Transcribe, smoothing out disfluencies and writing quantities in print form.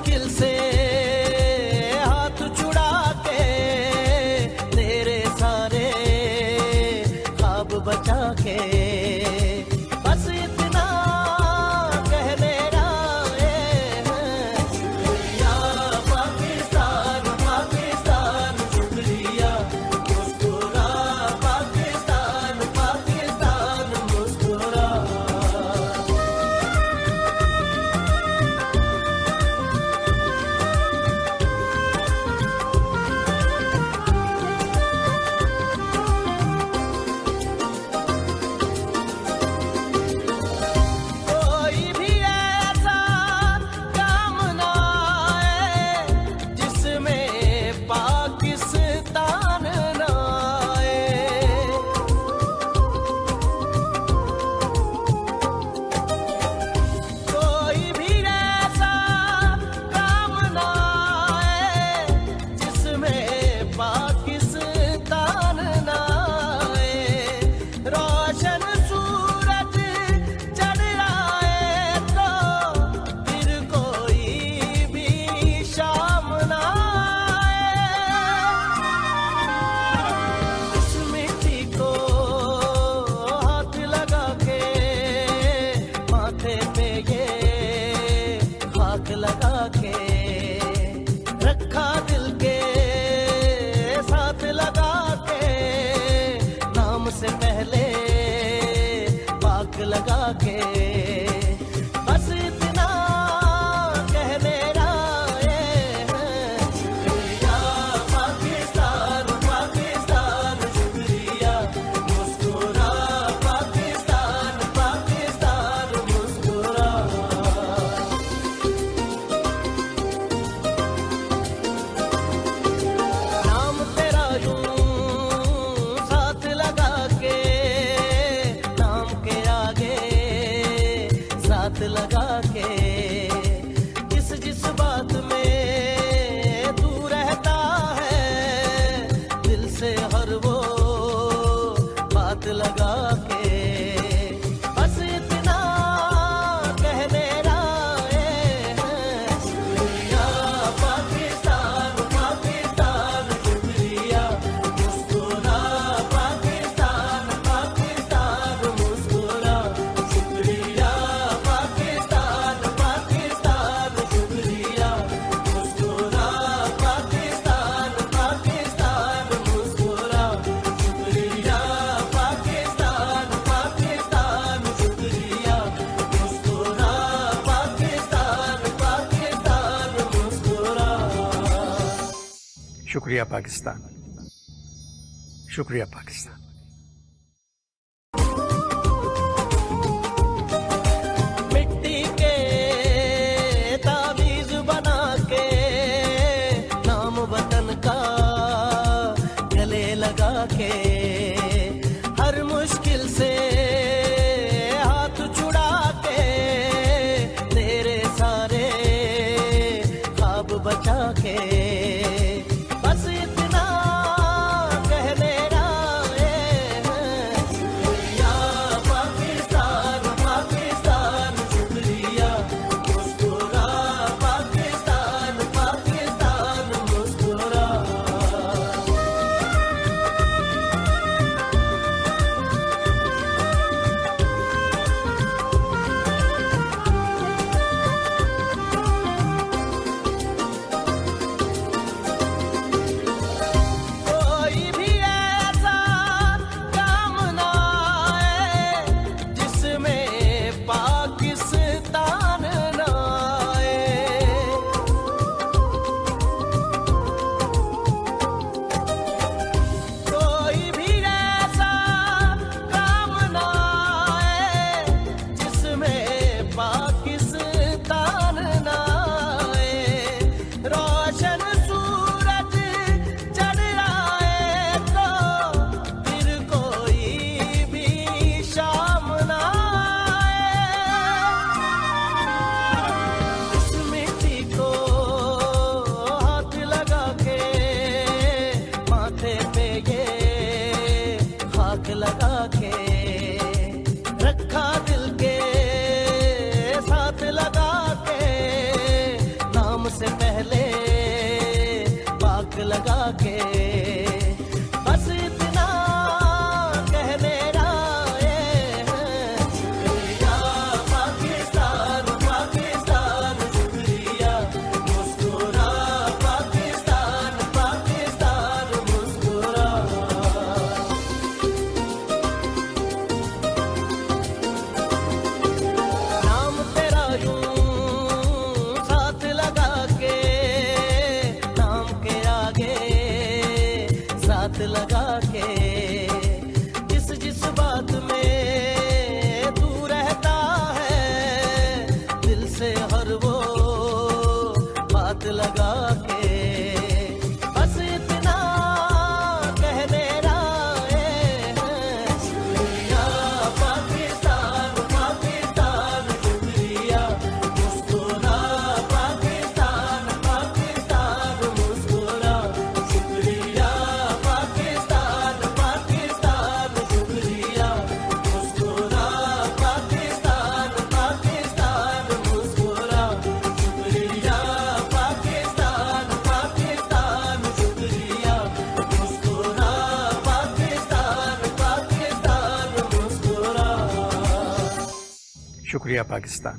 मुश्किल से हाथ छुड़ा के तेरे सारे ख्वाब बचा के बस इतना कहने आए हैं। शुक्रिया पाकिस्तान पाकिस्तान शुक्रिया मुस्कुरा पाकिस्तान पाकिस्तान मुस्कुरा। कोई भी ऐसा काम ना आए जिसमें पाकिस्तान ना आए। कोई भी ऐसा काम ना आए जिसमें पाकिस्तान ना आए। रोशन सूरज चढ़ आए तो फिर कोई भी शाम ना आए। इस मिट्टी को हाथ लगा के माथे पे ये खाक लगा के रखा दिल के साथ लगा के नाम से पहले पाक लगा के बस इतना कहने आए हैं। शुक्रिया पाकिस्तान पाकिस्तान शुक्रिया मुस्कुरा पाकिस्तान पाकिस्तान मुस्कुरा। नाम तेरा यूं साथ लगा के नाम के आगे साथ लगा के जिस बात में तू रहता है दिल से हर वो बात लगा के बस इतना कहने आए हैं। शुक्रिया पाकिस्तान पाकिस्तान शुक्रिया मुस्कुरा पाकिस्तान पाकिस्तान मुस्कुरा। शुक्रिया पाकिस्तान पाकिस्तान शुक्रिया मुस्कुरा पाकिस्तान पाकिस्तान मुस्कुरा। शुक्रिया पाकिस्तान पाकिस्तान शुक्रिया मुस्कुरा पाकिस्तान पाकिस्तान मुस्कुरा। शुक्रिया पाकिस्तान, शुक्रिया पाकिस्तान। मिट्टी के ताबीज बना के नाम वतन का गले लगा के हर मुश्किल से हाथ छुड़ा के तेरे सारे ख्वाब बचा के बस इतना कहने आए से पहले पाक लगा के बस इतना कहने आए हैं। शुक्रिया पाकिस्तान पाकिस्तान शुक्रिया मुस्कुरा पाकिस्तान पाकिस्तान मुस्कुरा। नाम तेरा यूं साथ लगा के नाम के आगे साथ लगा के जिस बात में तू रहता है दिल से हर वो बात लगा के बस इतना कहने आए हैं। शुक्रिया पाकिस्तान पाकिस्तान शुक्रिया मुस्कुरा पाकिस्तान पाकिस्तान मुस्कुरा। शुक्रिया पाकिस्तान पाकिस्तान शुक्रिया मुस्कुरा पाकिस्तान पाकिस्तान मुस्कुरा। शुक्रिया पाकिस्तान पाकिस्तान शुक्रिया मुस्कुरा पाकिस्तान पाकिस्तान मुस्कुरा। शुक्रिया पाकिस्तान।